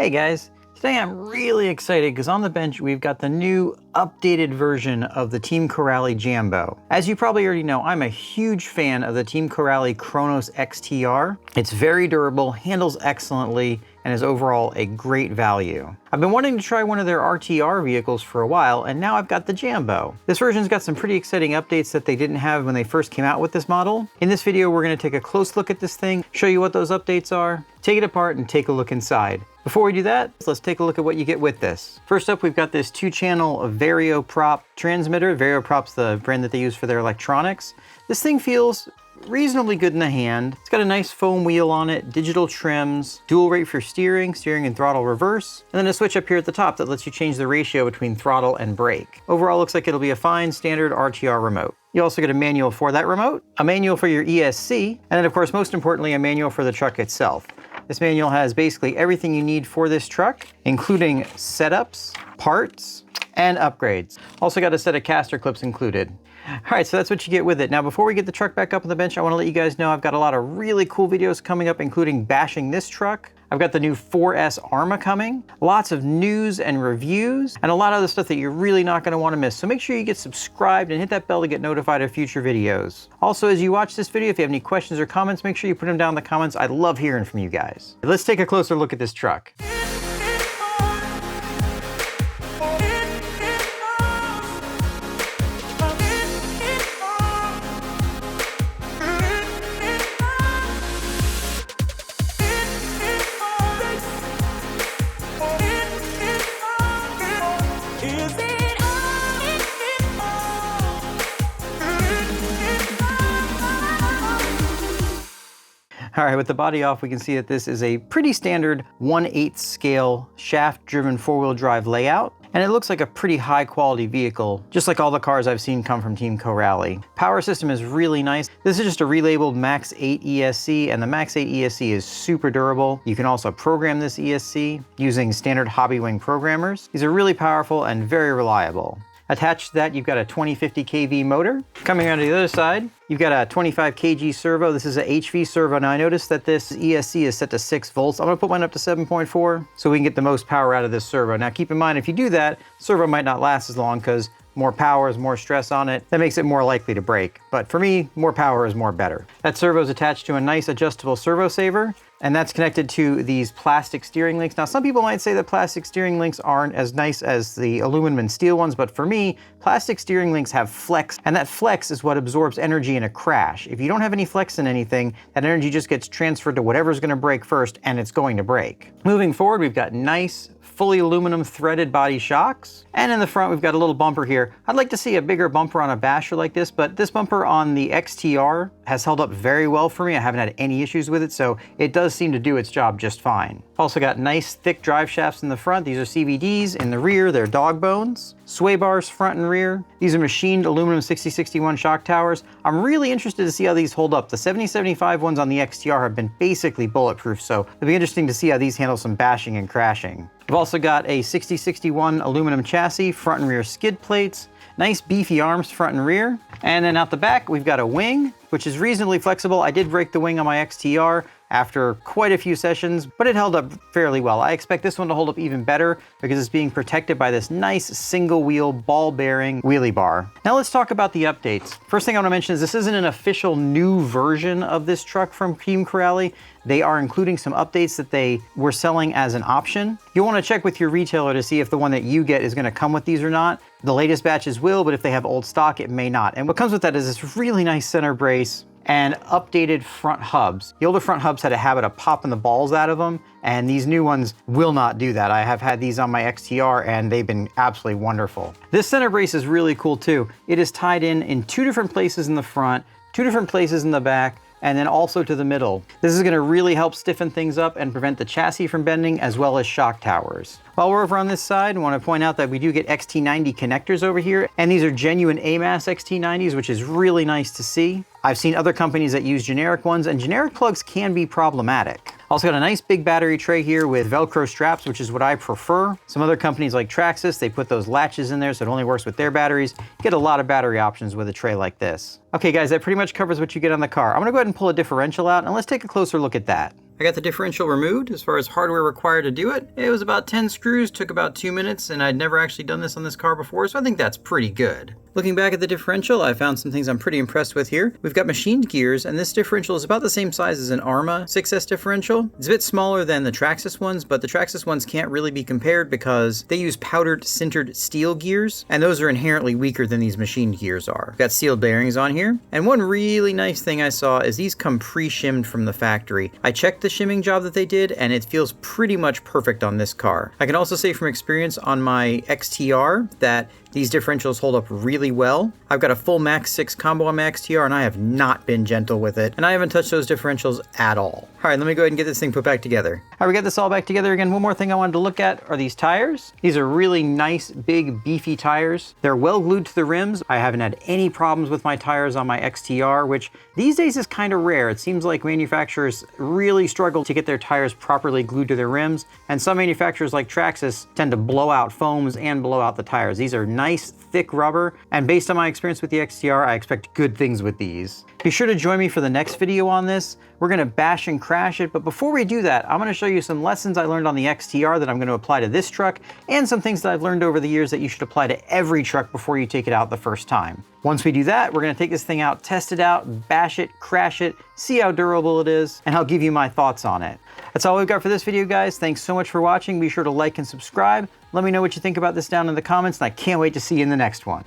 Hey guys, today I'm really excited because on the bench we've got the new updated version of the Team Corrali Jambo. As you probably already know, I'm a huge fan of the Team Corrali Kronos XTR. It's very durable, handles excellently, and is overall a great value. I've been wanting to try one of their RTR vehicles for a while, and now I've got the Jambo. This version's got some pretty exciting updates that they didn't have when they first came out with this model. In this video, we're gonna take a close look at this thing, show you what those updates are, take it apart, and take a look inside. Before we do that, let's take a look at what you get with this. First up, we've got this 2-channel Varioprop transmitter. Varioprop's the brand that they use for their electronics. This thing feels reasonably good in the hand. It's got a nice foam wheel on it, digital trims, dual rate for steering and throttle reverse, and then a switch up here at the top that lets you change the ratio between throttle and brake. Overall, looks like it'll be a fine standard RTR remote. You also get a manual for that remote, a manual for your ESC, and then of course, most importantly, a manual for the truck itself. This manual has basically everything you need for this truck, including setups, parts, and upgrades. Also got a set of caster clips included. All right, so that's what you get with it. Now, before we get the truck back up on the bench, I want to let you guys know I've got a lot of really cool videos coming up, including bashing this truck. I've got the new 4S Arrma coming, lots of news and reviews, and a lot of other stuff that you're really not going to want to miss. So make sure you get subscribed and hit that bell to get notified of future videos. Also, as you watch this video, if you have any questions or comments, make sure you put them down in the comments. I love hearing from you guys. Let's take a closer look at this truck. All right, with the body off, we can see that this is a pretty standard 1/8 scale shaft-driven four-wheel drive layout, and it looks like a pretty high-quality vehicle, just like all the cars I've seen come from Team Corrali. Power system is really nice. This is just a relabeled Max 8 ESC, and the Max 8 ESC is super durable. You can also program this ESC using standard Hobbywing programmers. These are really powerful and very reliable. Attached to that, you've got a 2050 kV motor. Coming around to the other side, you've got a 25 kg servo. This is a HV servo. Now I noticed that this ESC is set to 6 volts. I'm gonna put mine up to 7.4 so we can get the most power out of this servo. Now keep in mind, if you do that, the servo might not last as long because more power is more stress on it. That makes it more likely to break. But for me, more power is more better. That servo is attached to a nice adjustable servo saver, and that's connected to these plastic steering links. Now, some people might say that plastic steering links aren't as nice as the aluminum and steel ones, but for me, plastic steering links have flex, and that flex is what absorbs energy in a crash. If you don't have any flex in anything, that energy just gets transferred to whatever's gonna break first, and it's going to break. Moving forward, we've got nice, fully aluminum threaded body shocks. And in the front, we've got a little bumper here. I'd like to see a bigger bumper on a basher like this, but this bumper on the XTR has held up very well for me. I haven't had any issues with it, so it does seem to do its job just fine. Also got nice thick drive shafts in the front. These are CVDs. In the rear, they're dog bones. Sway bars front and rear. These are machined aluminum 6061 shock towers. I'm really interested to see how these hold up. The 7075 ones on the XTR have been basically bulletproof, so it'll be interesting to see how these handle some bashing and crashing. We've also got a 6061 aluminum chassis, front and rear skid plates, nice beefy arms front and rear. And then out the back, we've got a wing, which is reasonably flexible. I did break the wing on my XTR after quite a few sessions, but it held up fairly well. I expect this one to hold up even better because it's being protected by this nice single wheel ball bearing wheelie bar. Now let's talk about the updates. First thing I want to mention is this isn't an official new version of this truck from Team Corrali. They are including some updates that they were selling as an option. You'll want to check with your retailer to see if the one that you get is going to come with these or not. The latest batches will, but if they have old stock, it may not. And what comes with that is this really nice center brace and updated front hubs. The older front hubs had a habit of popping the balls out of them, and these new ones will not do that. I have had these on my XTR and they've been absolutely wonderful. This center brace is really cool too. It is tied in 2 different places in the front, 2 different places in the back, and then also to the middle. This is gonna really help stiffen things up and prevent the chassis from bending, as well as shock towers. While we're over on this side, I wanna point out that we do get XT90 connectors over here, and these are genuine AMAS XT90s, which is really nice to see. I've seen other companies that use generic ones, and generic plugs can be problematic. Also got a nice big battery tray here with Velcro straps, which is what I prefer. Some other companies like Traxxas, they put those latches in there so it only works with their batteries. You get a lot of battery options with a tray like this. Okay guys, that pretty much covers what you get on the car. I'm gonna go ahead and pull a differential out and let's take a closer look at that. I got the differential removed. As far as hardware required to do it, it was about 10 screws, took about 2 minutes, and I'd never actually done this on this car before, so I think that's pretty good. Looking back at the differential, I found some things I'm pretty impressed with here. We've got machined gears, and this differential is about the same size as an Arrma 6S differential. It's a bit smaller than the Traxxas ones, but the Traxxas ones can't really be compared because they use powdered sintered steel gears, and those are inherently weaker than these machined gears are. We've got sealed bearings on here, and one really nice thing I saw is these come pre-shimmed from the factory. I checked the shimming job that they did, and it feels pretty much perfect on this car. I can also say from experience on my XTR that these differentials hold up really well. I've got a full Max 6 combo on my XTR, and I have not been gentle with it, and I haven't touched those differentials at all. All right, let me go ahead and get this thing put back together. All right, we got this all back together again. One more thing I wanted to look at are these tires. These are really nice, big, beefy tires. They're well glued to the rims. I haven't had any problems with my tires on my XTR, which these days is kind of rare. It seems like manufacturers really struggle to get their tires properly glued to their rims, and some manufacturers like Traxxas tend to blow out foams and blow out the tires. These are nice, thick rubber, and based on my experience with the XTR, I expect good things with these. Be sure to join me for the next video on this. We're gonna bash and crash it, but before we do that, I'm gonna show you some lessons I learned on the XTR that I'm gonna apply to this truck, and some things that I've learned over the years that you should apply to every truck before you take it out the first time. Once we do that, we're gonna take this thing out, test it out, bash it, crash it, see how durable it is, and I'll give you my thoughts on it. That's all we've got for this video, guys. Thanks so much for watching. Be sure to like and subscribe. Let me know what you think about this down in the comments, and I can't wait to see you in the next one.